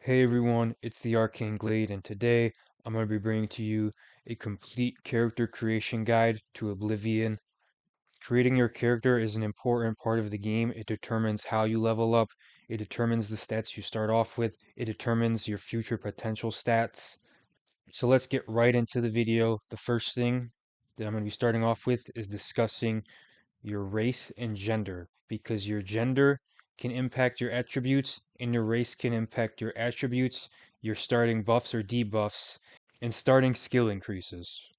Hey everyone, it's the Arcane Glade, and today I'm going to be bringing to you a complete character creation guide to Oblivion. Creating your character is an important part of the game. It determines how you level up, it determines the stats you start off with, it determines your future potential stats. So let's get right into the video. The first thing that I'm going to be starting off with is discussing your race and gender, because your gender can impact your attributes and your race can impact your attributes, your starting buffs or debuffs, and starting skill increases.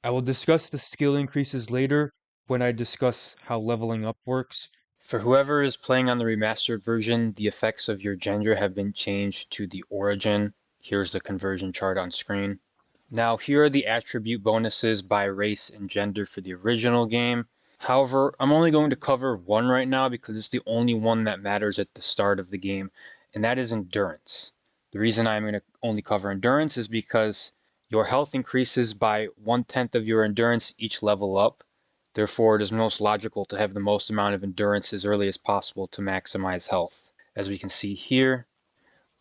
I will discuss the skill increases later when I discuss how leveling up works. For whoever is playing on the remastered version, the effects of your gender have been changed to the origin. Here's the conversion chart on screen. Now, here are the attribute bonuses by race and gender for the original game. However, I'm only going to cover one right now because it's the only one that matters at the start of the game, and that is endurance. The reason I'm going to only cover endurance is because your health increases by 1/10 of your endurance each level up. Therefore, it is most logical to have the most amount of endurance as early as possible to maximize health. As we can see here,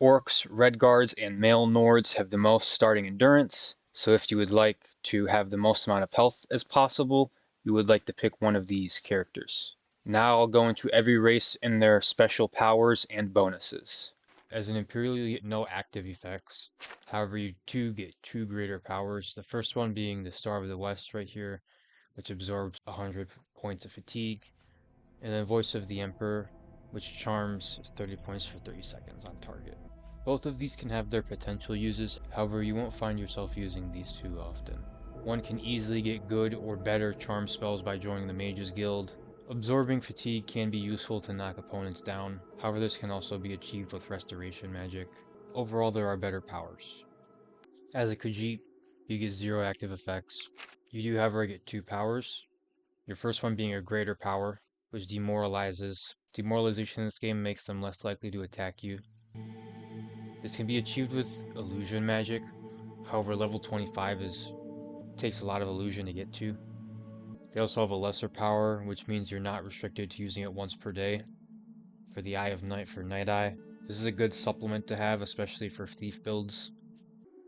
Orcs, Redguards, and male Nords have the most starting endurance, so if you would like to have the most amount of health as possible, you would like to pick one of these characters. Now I'll go into every race and their special powers and bonuses. As an Imperial, you get no active effects. However, you do get two greater powers, the first one being the Star of the West right here, which absorbs 100 points of fatigue, and then Voice of the Emperor, which charms 30 points for 30 seconds on target. Both of these can have their potential uses, however you won't find yourself using these too often. One can easily get good or better charm spells by joining the Mages Guild. Absorbing fatigue can be useful to knock opponents down, however this can also be achieved with restoration magic. Overall there are better powers. As a Khajiit, you get 0 active effects. You do however get 2 powers. Your first one being a greater power, which demoralizes. Demoralization in this game makes them less likely to attack you. This can be achieved with illusion magic. However, level 25 takes a lot of illusion to get to. They also have a lesser power, which means you're not restricted to using it once per day. For the Eye of Night for Night Eye, this is a good supplement to have, especially for thief builds.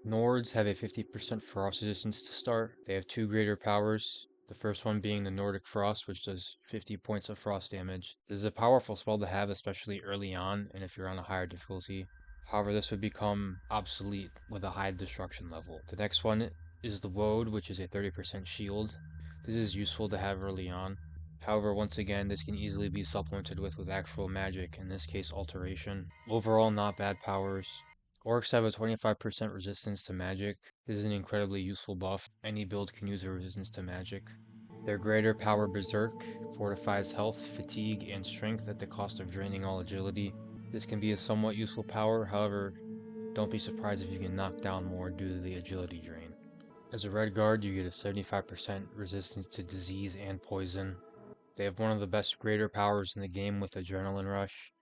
Nords have a 50% frost resistance to start. They have 2 greater powers. The first one being the Nordic Frost, which does 50 points of frost damage. This is a powerful spell to have, especially early on, and if you're on a higher difficulty. However, this would become obsolete with a high destruction level. The next one is the Woad, which is a 30% shield. This is useful to have early on. However, once again, this can easily be supplemented with actual magic, in this case alteration. Overall, not bad powers. Orcs have a 25% resistance to magic. This is an incredibly useful buff. Any build can use a resistance to magic. Their greater power Berserk fortifies health, fatigue, and strength at the cost of draining all agility. This can be a somewhat useful power, however, don't be surprised if you can knock down more due to the agility drain. As a Red Guard, you get a 75% resistance to disease and poison. They have one of the best greater powers in the game with Adrenaline Rush,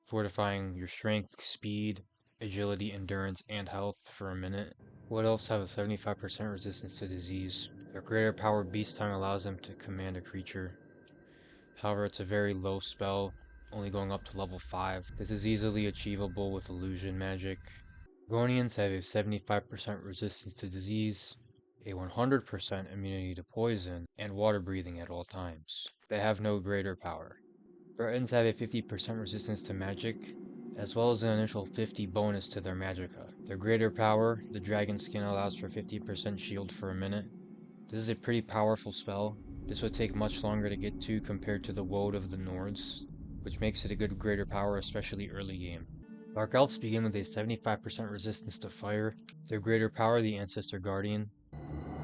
fortifying your strength, speed, agility, endurance, and health for a minute. What else have a 75% resistance to disease? Their greater power Beast Tongue allows them to command a creature. However, it's a very low spell, only going up to level 5. This is easily achievable with illusion magic. Ronians have a 75% resistance to disease, a 100% immunity to poison, and water breathing at all times. They have no greater power. Bretons have a 50% resistance to magic, as well as an initial 50 bonus to their magicka. Their greater power, the dragon skin, allows for 50% shield for a minute. This is a pretty powerful spell. This would take much longer to get to compared to the Woad of the Nords, which makes it a good greater power, especially early game. Dark Elves begin with a 75% resistance to fire. Their greater power, the Ancestor Guardian.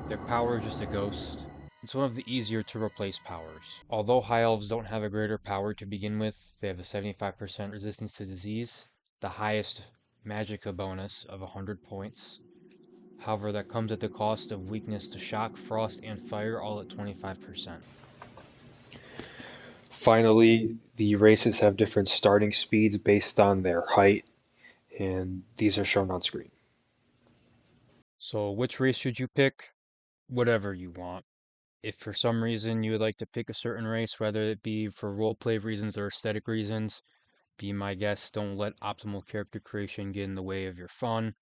Their power is just a ghost. It's one of the easier to replace powers. Although High Elves don't have a greater power to begin with, they have a 75% resistance to disease, the highest magicka bonus of 100 points. However, that comes at the cost of weakness to shock, frost, and fire, all at 25%. Finally, the races have different starting speeds based on their height, and these are shown on screen. So which race should you pick? Whatever you want. If for some reason you would like to pick a certain race, whether it be for roleplay reasons or aesthetic reasons, be my guest. Don't let optimal character creation get in the way of your fun.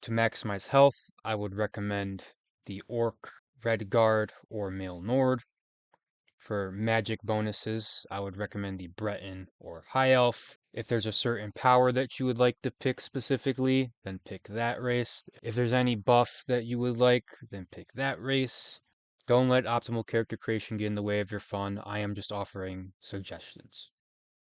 To maximize health, I would recommend the Orc, Red Guard, or Male Nord. For magic bonuses, I would recommend the Breton or High Elf. If there's a certain power that you would like to pick specifically, then pick that race. If there's any buff that you would like, then pick that race. Don't let optimal character creation get in the way of your fun. I am just offering suggestions.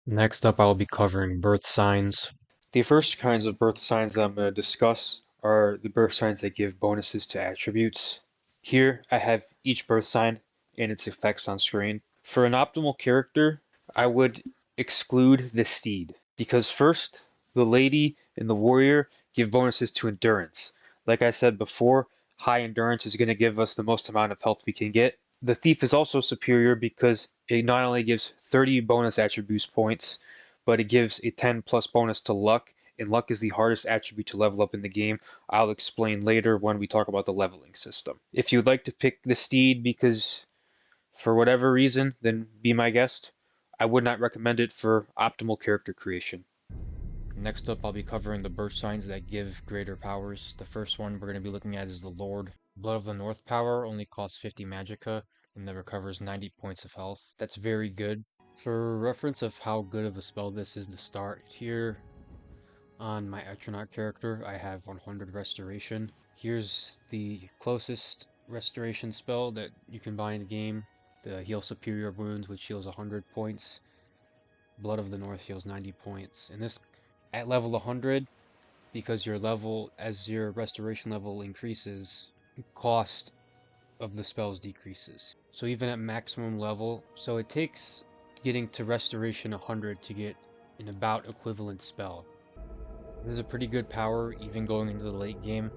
Next up, I'll be covering birth signs. The first kinds of birth signs that I'm going to discuss are the birth signs that give bonuses to attributes. Here, I have each birth sign and its effects on screen. For an optimal character, I would exclude the steed, because first, the lady and the warrior give bonuses to endurance. Like I said before, high endurance is going to give us the most amount of health we can get. The thief is also superior because it not only gives 30 bonus attributes points, but it gives a 10 plus bonus to luck, and luck is the hardest attribute to level up in the game. I'll explain later when we talk about the leveling system. If you'd like to pick the steed because for whatever reason, then be my guest. I would not recommend it for optimal character creation. Next up, I'll be covering the birth signs that give greater powers. The first one we're going to be looking at is the Lord. Blood of the North power only costs 50 magicka and that recovers 90 points of health. That's very good. For reference of how good of a spell this is to start, here on my Etronaut character, I have 100 restoration. Here's the closest restoration spell that you can buy in the game. The Heal Superior Wounds, which heals 100 points. Blood of the North heals 90 points. And this, at level 100, because your level, as your restoration level increases, cost of the spells decreases. So even at maximum level, so it takes getting to restoration 100 to get an about equivalent spell. It is a pretty good power, even going into the late game.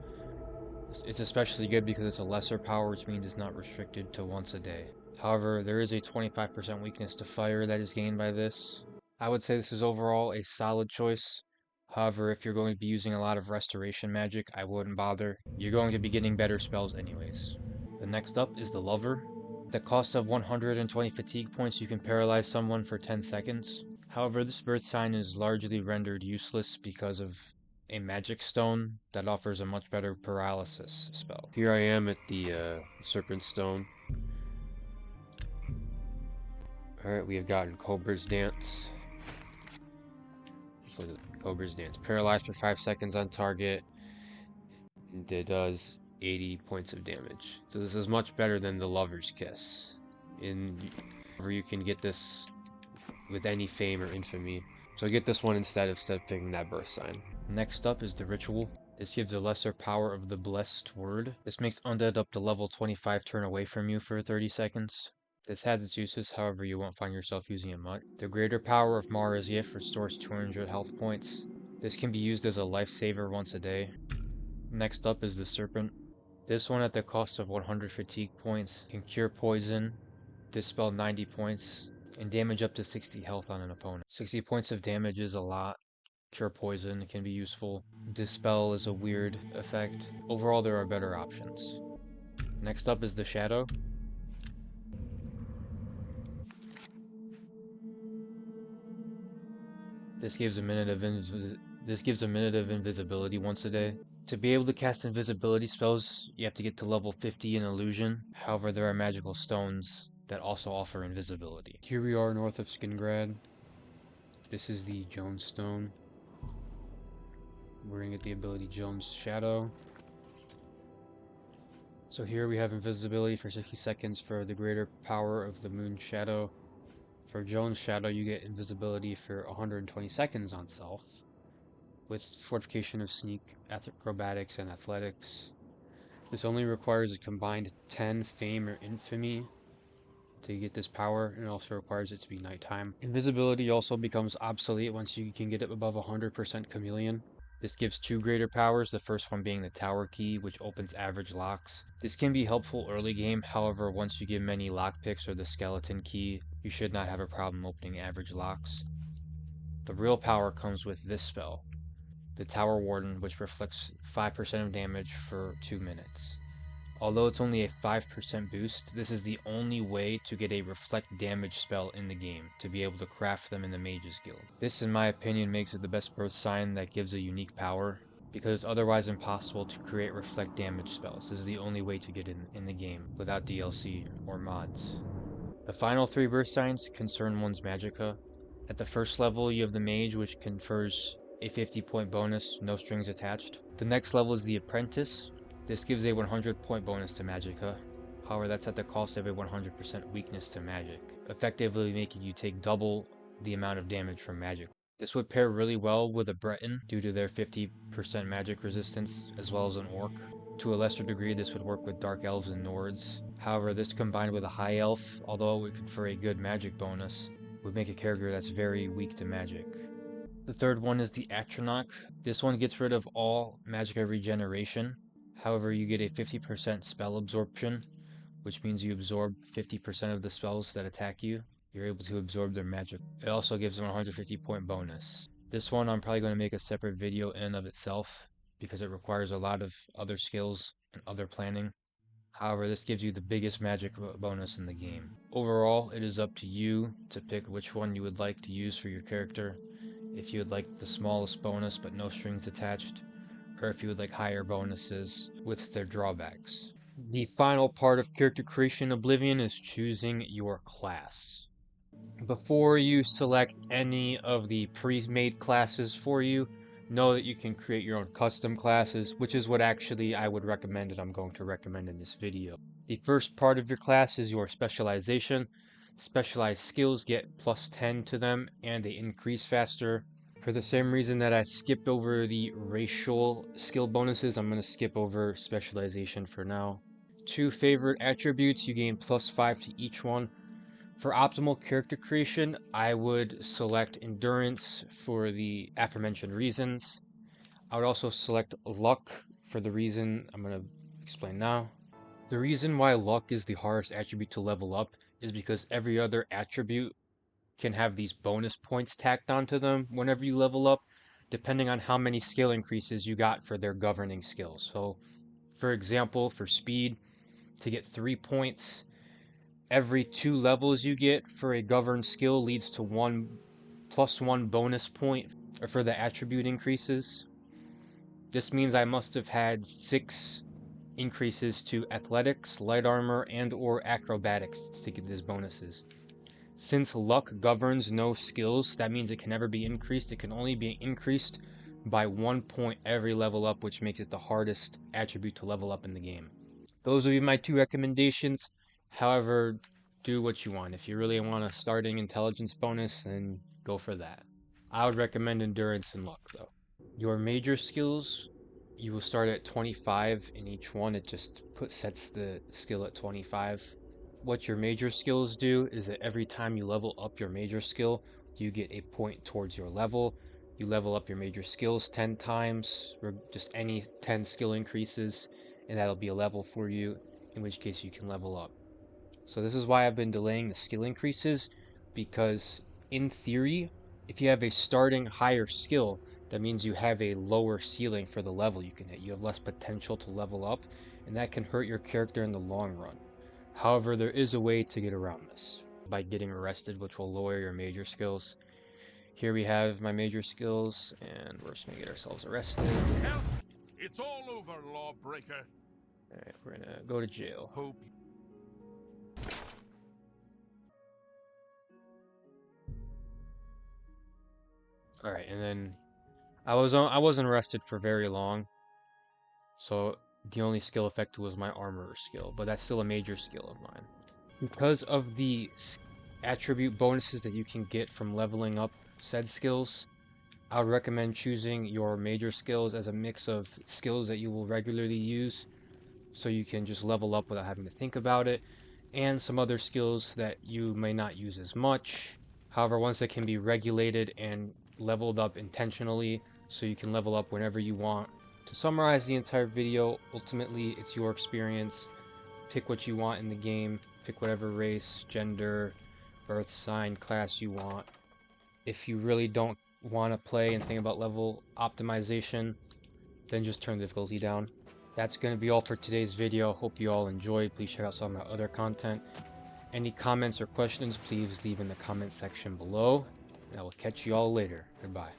It's especially good because it's a lesser power, which means it's not restricted to once a day. However, there is a 25% weakness to fire that is gained by this. I would say this is overall a solid choice. However, if you're going to be using a lot of restoration magic, I wouldn't bother. You're going to be getting better spells anyways. The next up is the Lover. At the cost of 120 fatigue points, you can paralyze someone for 10 seconds. However, this birth sign is largely rendered useless because of a magic stone that offers a much better paralysis spell. Here I am at the Serpent Stone. Alright, we have gotten Cobra's Dance. Let's look at Cobra's Dance. Paralyzed for 5 seconds on target. And it does 80 points of damage. So this is much better than the Lover's Kiss. You can get this with any fame or infamy. So get this one instead of picking that birth sign. Next up is the Ritual. This gives a lesser power of the Blessed Word. This makes undead up to level 25 turn away from you for 30 seconds. This has its uses, however you won't find yourself using it much. The Greater Power of Mara's Gift restores 200 health points. This can be used as a lifesaver once a day. Next up is the Serpent. This one at the cost of 100 fatigue points can cure poison, dispel 90 points, and damage up to 60 health on an opponent. 60 points of damage is a lot. Cure poison can be useful. Dispel is a weird effect. Overall, there are better options. Next up is the Shadow. This gives a minute of invisibility once a day. To be able to cast invisibility spells, you have to get to level 50 in Illusion. However, there are magical stones that also offer invisibility. Here we are north of Skingrad. This is the Jones Stone. We're gonna get the ability Jones Shadow. So here we have invisibility for 60 seconds for the greater power of the Moon Shadow. For Jones Shadow, you get invisibility for 120 seconds on self, with fortification of sneak, acrobatics, and athletics. This only requires a combined 10 fame or infamy to get this power, and also requires it to be nighttime. Invisibility also becomes obsolete once you can get it above 100% chameleon. This gives two greater powers, the first one being the Tower Key, which opens average locks. This can be helpful early game, however, once you give many lockpicks or the Skeleton Key, you should not have a problem opening average locks. The real power comes with this spell, the Tower Warden, which reflects 5% of damage for 2 minutes. Although it's only a 5% boost, this is the only way to get a reflect damage spell in the game, to be able to craft them in the Mages Guild. This, in my opinion, makes it the best Birthsign that gives a unique power, because it's otherwise impossible to create reflect damage spells. This is the only way to get in the game, without DLC or mods. The final 3 Birthsigns concern one's magicka. At the first level, you have the Mage, which confers a 50-point bonus, no strings attached. The next level is the Apprentice. This gives a 100-point bonus to magicka. However, that's at the cost of a 100% weakness to magic, effectively making you take double the amount of damage from magic. This would pair really well with a Breton due to their 50% magic resistance, as well as an Orc. To a lesser degree, this would work with Dark Elves and Nords. However, this combined with a High Elf, although it would confer a good magic bonus, would make a character that's very weak to magic. The third one is the Atronach. This one gets rid of all magicka regeneration. However, you get a 50% spell absorption, which means you absorb 50% of the spells that attack you. You're able to absorb their magic. It also gives them a 150-point bonus. This one I'm probably going to make a separate video in of itself, because it requires a lot of other skills and other planning. However, this gives you the biggest magic bonus in the game. Overall, it is up to you to pick which one you would like to use for your character. If you would like the smallest bonus but no strings attached, or if you would like higher bonuses with their drawbacks. The final part of character creation in Oblivion is choosing your class. Before you select any of the pre-made classes for you, know that you can create your own custom classes, which is what actually I would recommend and I'm going to recommend in this video. The first part of your class is your specialization. Specialized skills get plus 10 to them and they increase faster. For the same reason that I skipped over the racial skill bonuses, I'm going to skip over specialization for now. 2 favorite attributes, you gain plus 5 to each one. For optimal character creation, I would select endurance for the aforementioned reasons. I would also select luck for the reason I'm going to explain now. The reason why luck is the hardest attribute to level up is because every other attribute can have these bonus points tacked onto them whenever you level up, depending on how many skill increases you got for their governing skills. So, for example, for speed, to get 3 points, every 2 levels you get for a governed skill leads to 1 bonus point for the attribute increases. This means I must have had 6 increases to athletics, light armor, and or acrobatics to get these bonuses. Since luck governs no skills, that means it can never be increased. It can only be increased by 1 point every level up, which makes it the hardest attribute to level up in the game. Those would be my 2 recommendations. However, do what you want. If you really want a starting intelligence bonus, then go for that. I would recommend endurance and luck though. Your major skills, you will start at 25 in each one. It just sets the skill at 25. What your major skills do is that every time you level up your major skill, you get a point towards your level. You level up your major skills 10 times, or just any 10 skill increases, and that'll be a level for you, in which case you can level up. So this is why I've been delaying the skill increases, because in theory, if you have a starting higher skill, that means you have a lower ceiling for the level you can hit. You have less potential to level up, and that can hurt your character in the long run. However, there is a way to get around this by getting arrested, which will lower your major skills. Here we have my major skills, and we're just gonna get ourselves arrested. Help! It's all over, lawbreaker. Alright, we're gonna go to jail. Hope. Alright, and then I wasn't arrested for very long, so the only skill affected was my armorer skill, but that's still a major skill of mine. Because of the attribute bonuses that you can get from leveling up said skills, I would recommend choosing your major skills as a mix of skills that you will regularly use, so you can just level up without having to think about it, and some other skills that you may not use as much. However, ones that can be regulated and leveled up intentionally, so you can level up whenever you want. To summarize the entire video, ultimately it's your experience. Pick what you want in the game, pick whatever race, gender, birth sign, class you want. If you really don't want to play and think about level optimization, then just turn the difficulty down. That's going to be all for today's video. Hope you all enjoyed. Please check out some of my other content. Any comments or questions, please leave in the comment section below. And I will catch you all later. Goodbye.